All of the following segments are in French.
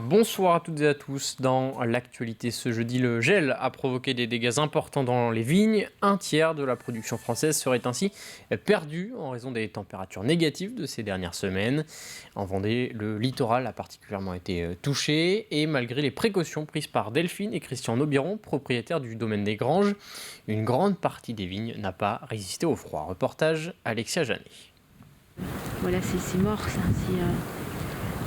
Bonsoir à toutes et à tous. Dans l'actualité ce jeudi, le gel a provoqué des dégâts importants dans les vignes. Un tiers de la production française serait ainsi perdu en raison des températures négatives de ces dernières semaines. En Vendée, le littoral a particulièrement été touché et malgré les précautions prises par Delphine et Christian Aubiron, propriétaires du domaine des Granges, une grande partie des vignes n'a pas résisté au froid. Reportage Alexia Janet. Voilà, c'est mort ça.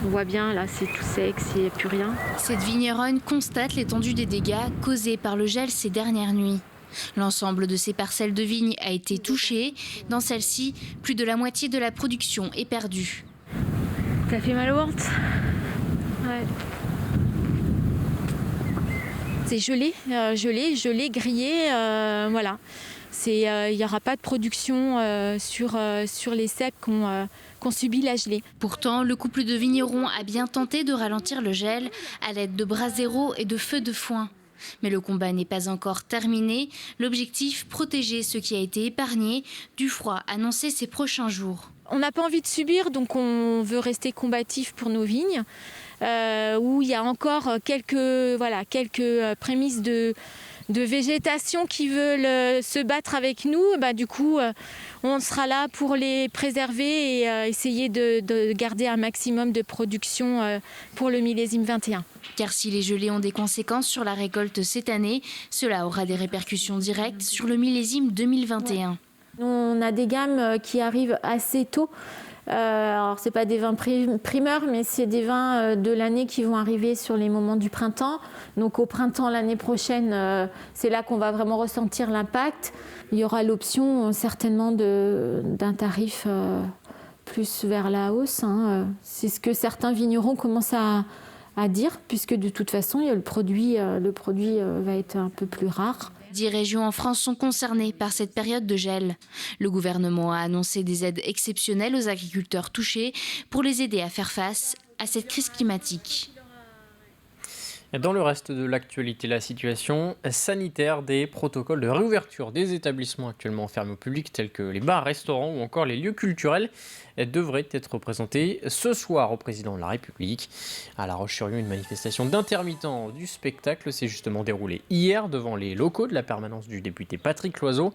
On voit bien, là, c'est tout sec, il n'y a plus rien. Cette vigneronne constate l'étendue des dégâts causés par le gel ces dernières nuits. L'ensemble de ces parcelles de vignes a été touché. Dans celle-ci, plus de la moitié de la production est perdue. Ça fait mal au ventre. Ouais. C'est gelé, grillé, voilà. Il n'y aura pas de production sur les ceps qu'on subit la gelée. Pourtant, le couple de vignerons a bien tenté de ralentir le gel à l'aide de bras zéro et de feux de foin. Mais le combat n'est pas encore terminé. L'objectif, protéger ce qui a été épargné du froid annoncé ces prochains jours. On n'a pas envie de subir, donc on veut rester combatif pour nos vignes, où il y a encore quelques prémices de végétation qui veulent se battre avec nous. Du coup, on sera là pour les préserver et essayer de garder un maximum de production pour le millésime 21. Car si les gelées ont des conséquences sur la récolte cette année, cela aura des répercussions directes sur le millésime 2021. Ouais. On a des gammes qui arrivent assez tôt. Alors, ce n'est pas des vins primeurs, mais c'est des vins de l'année qui vont arriver sur les moments du printemps. Donc au printemps l'année prochaine, c'est là qu'on va vraiment ressentir l'impact. Il y aura l'option certainement d'un tarif plus vers la hausse. C'est ce que certains vignerons commencent à dire, puisque de toute façon, le produit va être un peu plus rare. 10 régions en France sont concernées par cette période de gel. Le gouvernement a annoncé des aides exceptionnelles aux agriculteurs touchés pour les aider à faire face à cette crise climatique. Dans le reste de l'actualité, la situation sanitaire des protocoles de réouverture des établissements actuellement fermés au public, tels que les bars, restaurants ou encore les lieux culturels, devraient être présentés ce soir au président de la République. À La Roche-sur-Yon, une manifestation d'intermittents du spectacle s'est justement déroulée hier devant les locaux de la permanence du député Patrick Loiseau,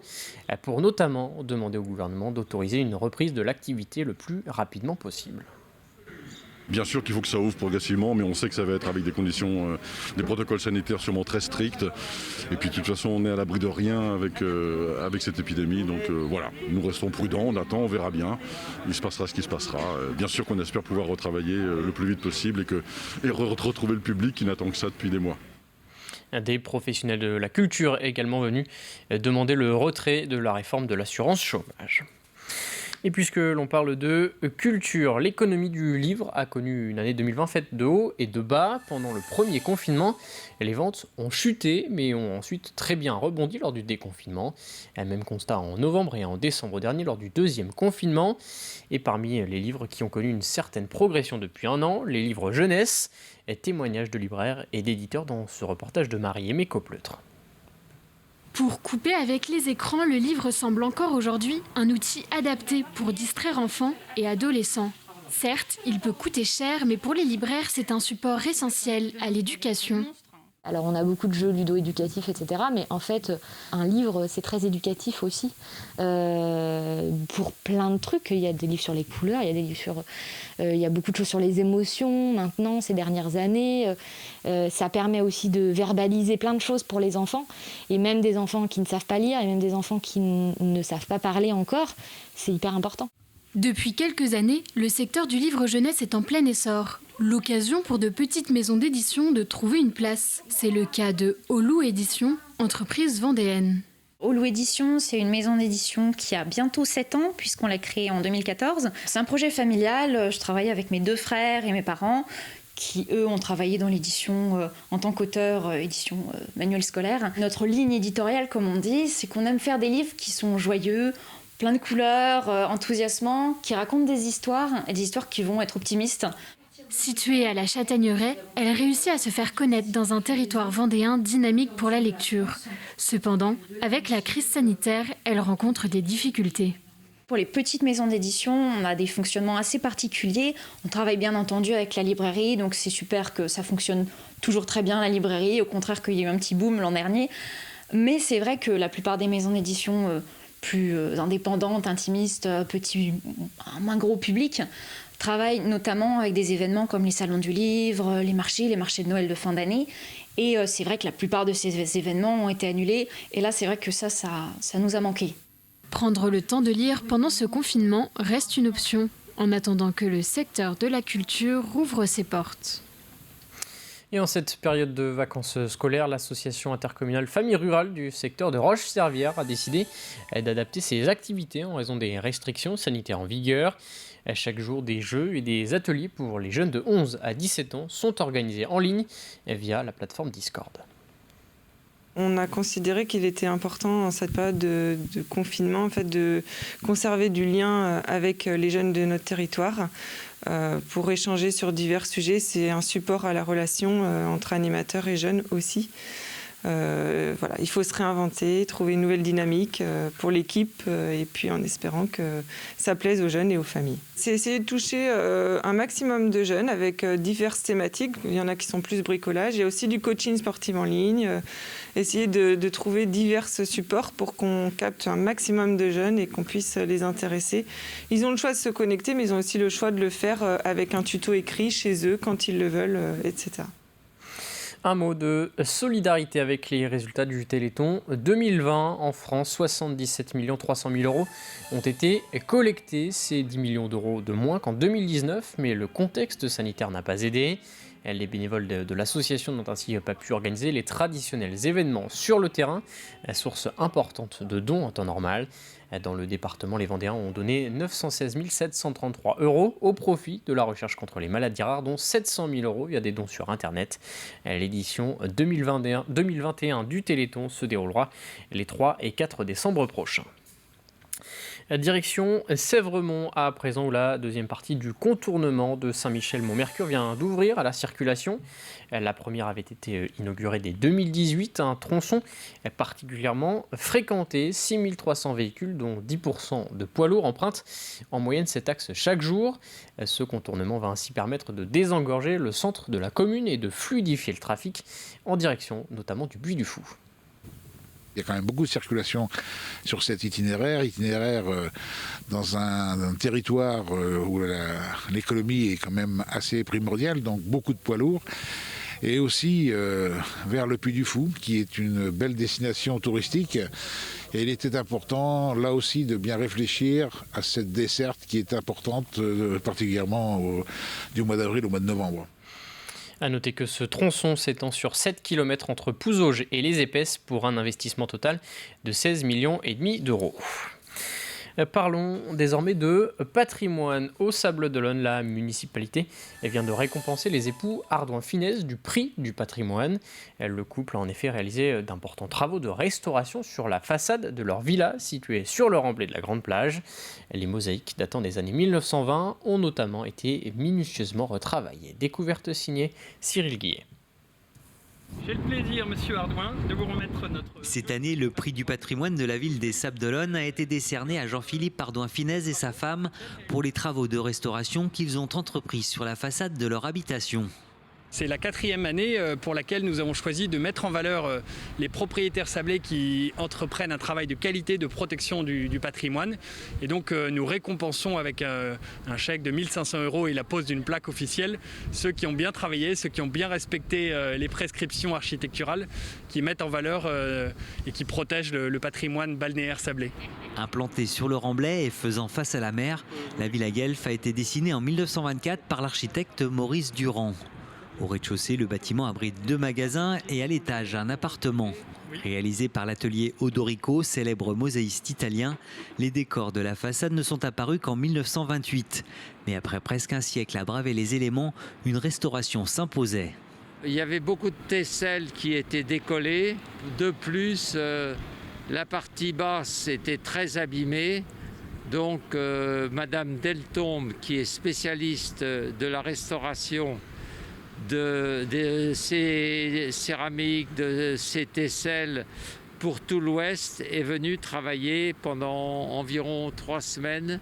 pour notamment demander au gouvernement d'autoriser une reprise de l'activité le plus rapidement possible. Bien sûr qu'il faut que ça ouvre progressivement, mais on sait que ça va être avec des conditions, des protocoles sanitaires sûrement très stricts. Et puis de toute façon, on n'est à l'abri de rien avec cette épidémie. Donc voilà, nous restons prudents, on attend, on verra bien. Il se passera ce qui se passera. Bien sûr qu'on espère pouvoir retravailler le plus vite possible et retrouver le public qui n'attend que ça depuis des mois. Des professionnels de la culture également venus demander le retrait de la réforme de l'assurance chômage. Et puisque l'on parle de culture, l'économie du livre a connu une année 2020 faite de hauts et de bas. Pendant le premier confinement, les ventes ont chuté, mais ont ensuite très bien rebondi lors du déconfinement. Même constat en novembre et en décembre dernier lors du deuxième confinement. Et parmi les livres qui ont connu une certaine progression depuis un an, les livres jeunesse, témoignages de libraires et d'éditeurs dans ce reportage de Marie-Aimée Copleutre. Pour couper avec les écrans, le livre semble encore aujourd'hui un outil adapté pour distraire enfants et adolescents. Certes, il peut coûter cher, mais pour les libraires, c'est un support essentiel à l'éducation. Alors on a beaucoup de jeux ludo-éducatifs, etc. Mais en fait, un livre, c'est très éducatif aussi. Pour plein de trucs, il y a des livres sur les couleurs, il y a beaucoup de choses sur les émotions maintenant, ces dernières années. Ça permet aussi de verbaliser plein de choses pour les enfants. Et même des enfants qui ne savent pas lire, et même des enfants qui ne savent pas parler encore, c'est hyper important. Depuis quelques années, le secteur du livre jeunesse est en plein essor. L'occasion pour de petites maisons d'édition de trouver une place. C'est le cas de Olou Édition, entreprise vendéenne. Olou Édition, c'est une maison d'édition qui a bientôt 7 ans, puisqu'on l'a créée en 2014. C'est un projet familial. Je travaille avec mes 2 frères et mes parents, qui, eux, ont travaillé dans l'édition en tant qu'auteur, édition manuel scolaire. Notre ligne éditoriale, comme on dit, c'est qu'on aime faire des livres qui sont joyeux, plein de couleurs, enthousiasmants, qui racontent des histoires, et des histoires qui vont être optimistes. Située à la Châtaigneraie, elle réussit à se faire connaître dans un territoire vendéen dynamique pour la lecture. Cependant, avec la crise sanitaire, elle rencontre des difficultés. Pour les petites maisons d'édition, on a des fonctionnements assez particuliers. On travaille bien entendu avec la librairie, donc c'est super que ça fonctionne toujours très bien la librairie, au contraire qu'il y ait eu un petit boom l'an dernier. Mais c'est vrai que la plupart des maisons d'édition plus indépendantes, intimistes, un moins gros public, travaillent notamment avec des événements comme les salons du livre, les marchés de Noël de fin d'année. Et c'est vrai que la plupart de ces événements ont été annulés. Et là, c'est vrai que ça nous a manqué. Prendre le temps de lire pendant ce confinement reste une option, en attendant que le secteur de la culture rouvre ses portes. Et en cette période de vacances scolaires, l'association intercommunale Famille Rurale du secteur de Roche-Servière a décidé d'adapter ses activités en raison des restrictions sanitaires en vigueur. Chaque jour, des jeux et des ateliers pour les jeunes de 11 à 17 ans sont organisés en ligne via la plateforme Discord. On a considéré qu'il était important en cette période de confinement de conserver du lien avec les jeunes de notre territoire pour échanger sur divers sujets. C'est un support à la relation entre animateurs et jeunes aussi. Il faut se réinventer, trouver une nouvelle dynamique pour l'équipe et puis en espérant que ça plaise aux jeunes et aux familles. C'est essayer de toucher un maximum de jeunes avec diverses thématiques. Il y en a qui sont plus bricolage. Il y a aussi du coaching sportif en ligne. Essayer de trouver divers supports pour qu'on capte un maximum de jeunes et qu'on puisse les intéresser. Ils ont le choix de se connecter, mais ils ont aussi le choix de le faire avec un tuto écrit chez eux quand ils le veulent, etc. Un mot de solidarité avec les résultats du Téléthon 2020 en France. 77 300 000 euros ont été collectés. C'est 10 millions d'euros de moins qu'en 2019, mais le contexte sanitaire n'a pas aidé. Les bénévoles de l'association n'ont ainsi pas pu organiser les traditionnels événements sur le terrain, source importante de dons en temps normal. Dans le département, les Vendéens ont donné 916 733 euros au profit de la recherche contre les maladies rares, dont 700 000 euros via des dons sur Internet. L'édition 2021 du Téléthon se déroulera les 3 et 4 décembre prochains. Direction Sèvremont à présent, où la deuxième partie du contournement de Saint-Michel-Mont-Mercure vient d'ouvrir à la circulation. La première avait été inaugurée dès 2018, un tronçon particulièrement fréquenté. 6300 véhicules, dont 10% de poids lourds, empruntent en moyenne cet axe chaque jour. Ce contournement va ainsi permettre de désengorger le centre de la commune et de fluidifier le trafic en direction notamment du Puy du Fou. Il y a quand même beaucoup de circulation sur cet itinéraire dans un territoire où l'économie est quand même assez primordiale, donc beaucoup de poids lourds. Et aussi vers le Puy du Fou, qui est une belle destination touristique. Et il était important, là aussi, de bien réfléchir à cette desserte qui est importante, particulièrement du mois d'avril au mois de novembre. A noter que ce tronçon s'étend sur 7 km entre Pouzauges et Les Épaisses pour un investissement total de 16,5 millions d'euros. Parlons désormais de patrimoine. Au Sables d'Olonne, la municipalité vient de récompenser les époux Ardouin-Finesse du prix du patrimoine. Le couple a en effet réalisé d'importants travaux de restauration sur la façade de leur villa située sur le remblai de la Grande Plage. Les mosaïques datant des années 1920 ont notamment été minutieusement retravaillées. Découverte signée Cyril Guillet. J'ai le plaisir, monsieur Ardouin, de vous remettre notre... Cette année, le prix du patrimoine de la ville des Sables d'Olonne a été décerné à Jean-Philippe Ardouin-Finesse et sa femme pour les travaux de restauration qu'ils ont entrepris sur la façade de leur habitation. C'est la 4e année pour laquelle nous avons choisi de mettre en valeur les propriétaires sablés qui entreprennent un travail de qualité de protection du patrimoine. Et donc nous récompensons avec un chèque de 1 500 € et la pose d'une plaque officielle ceux qui ont bien travaillé, ceux qui ont bien respecté les prescriptions architecturales, qui mettent en valeur et qui protègent le patrimoine balnéaire sablé. Implantée sur le remblai et faisant face à la mer, la Villa Guelf a été dessinée en 1924 par l'architecte Maurice Durand. Au rez-de-chaussée, le bâtiment abrite 2 magasins et à l'étage, un appartement. Réalisé par l'atelier Odorico, célèbre mosaïste italien, les décors de la façade ne sont apparus qu'en 1928. Mais après presque un siècle à braver les éléments, une restauration s'imposait. Il y avait beaucoup de tesselles qui étaient décollées. De plus, la partie basse était très abîmée. Donc, Madame Deltombe, qui est spécialiste de la restauration de ces céramiques, de ces tesselles pour tout l'Ouest est venu travailler pendant environ 3 semaines.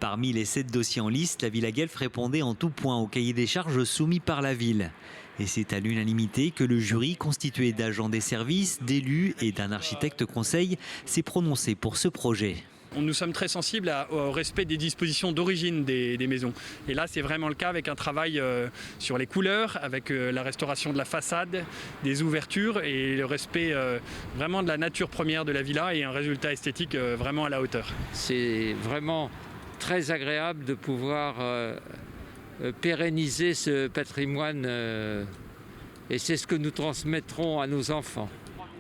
Parmi les 7 dossiers en liste, la Villa Guelf répondait en tout point au cahier des charges soumis par la ville. Et c'est à l'unanimité que le jury, constitué d'agents des services, d'élus et d'un architecte conseil, s'est prononcé pour ce projet. Nous sommes très sensibles au respect des dispositions d'origine des maisons. Et là, c'est vraiment le cas avec un travail sur les couleurs, avec la restauration de la façade, des ouvertures et le respect vraiment de la nature première de la villa et un résultat esthétique vraiment à la hauteur. C'est vraiment très agréable de pouvoir pérenniser ce patrimoine et c'est ce que nous transmettrons à nos enfants.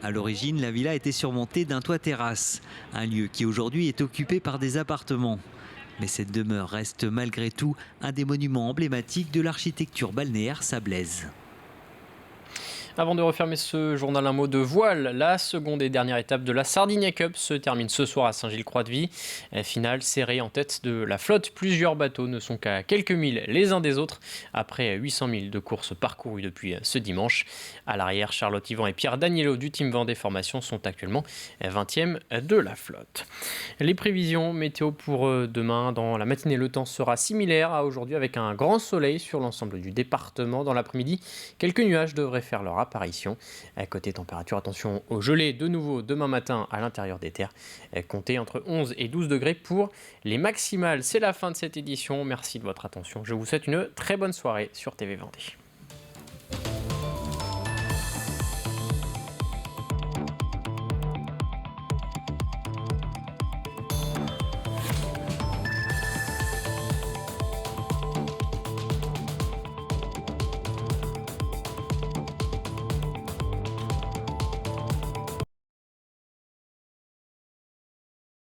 À l'origine, la villa était surmontée d'un toit-terrasse, un lieu qui aujourd'hui est occupé par des appartements. Mais cette demeure reste malgré tout un des monuments emblématiques de l'architecture balnéaire sablaise. Avant de refermer ce journal, un mot de voile. La seconde et dernière étape de la Sardinia Cup se termine ce soir à Saint-Gilles-Croix-de-Vie. Finale serrée en tête de la flotte. Plusieurs bateaux ne sont qu'à quelques milles les uns des autres après 800 000 de courses parcourues depuis ce dimanche. À l'arrière, Charlotte Yvan et Pierre Daniello du Team Vendée Formation sont actuellement 20e de la flotte. Les prévisions météo pour demain. Dans la matinée, le temps sera similaire à aujourd'hui avec un grand soleil sur l'ensemble du département. Dans l'après-midi, quelques nuages devraient faire leur apparition. Côté température, attention au gelé de nouveau demain matin à l'intérieur des terres. Comptez entre 11 et 12 degrés pour les maximales. C'est la fin de cette édition. Merci de votre attention. Je vous souhaite une très bonne soirée sur TV Vendée.